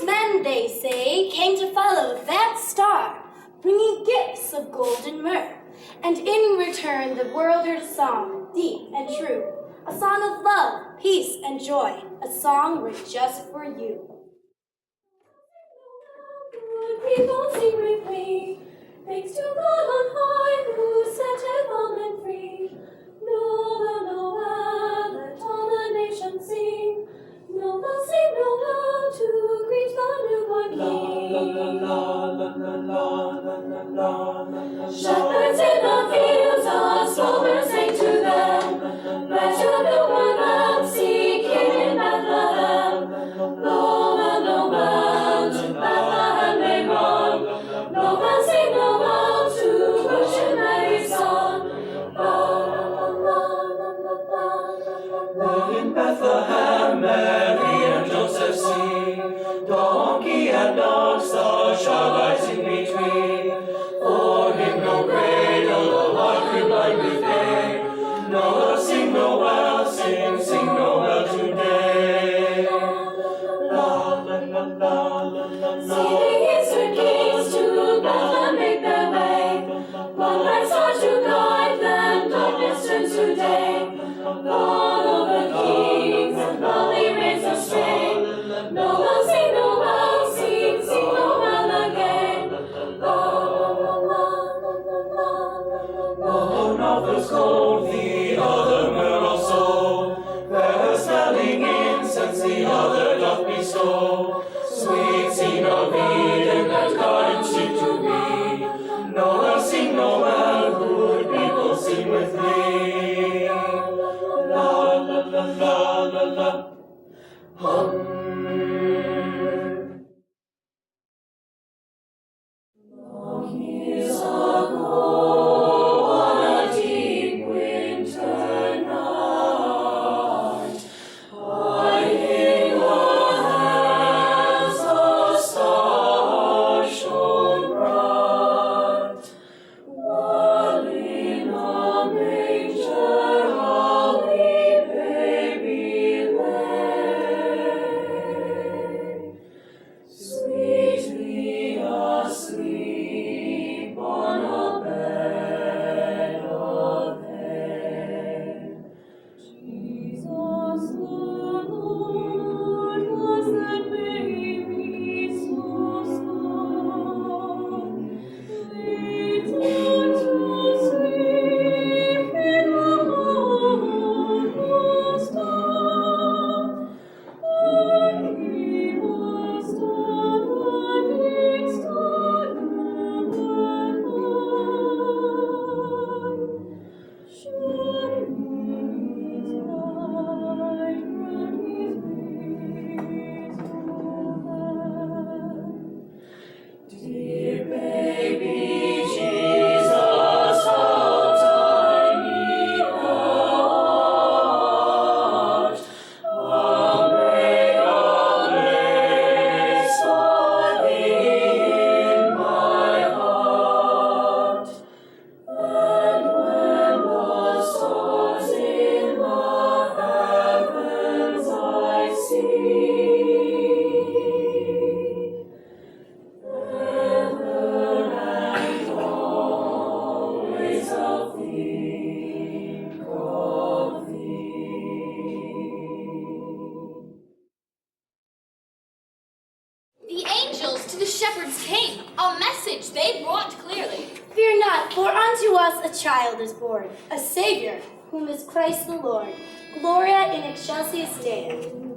men, they say, came to follow that star, bringing gifts of gold and myrrh. And in return, the world heard a song, deep and true, a song of love, peace, and joy, a song written just for you. Good people, sing with me, thanks to God on high, who set everyone free. Noel, Noel, let all the nations sing. Noel, sing Noel to greet the newborn King. Shepherds in the fields, a psalmer sang to them. Let your newborn lamb seek him in Bethlehem. Noel, Noel, to Bethlehem they run. Noel, sing Noel to worship Mary's son. In Bethlehem, Mary and Joseph see, donkey and ox, the child lies in between. For him no cradle, a heart grew blind with day. Noel, sing Noel, sing Noel today. La la la la la la la. See the Eastern kings to Bethlehem make their way. One bright star to guide them, darkness turns to day. Follow the kings and lovely reigns astray. Noel, sing Noel, sing Noel again. One offers gold, the other myrrh also. Fair smelling incense, the other doth bestow. Sweet scene of Eden, that garden seemed to be. Noel, sing Noel, good people, sing with me. La la la la la la. Hum. Long years ago, on a deep winter night, in the heavens a star shone bright, while in a manger a wee baby lay, sweetly asleep on a bed of hay. Jesus the Lord was that baby so small, laid down to sleep in the hollow star. And he was dead, and he stood never alive. Shining his bright and his face overhead. Dear baby Jesus, how tiny thou art, I'll make a place for thee in my heart. And when the stars in the heavens I see, ever and always I'll think of thee. The angels to the shepherds came, a message they brought clearly. Fear not, for unto us a child is born, a Savior, whom is Christ the Lord. Gloria in excelsis Deo.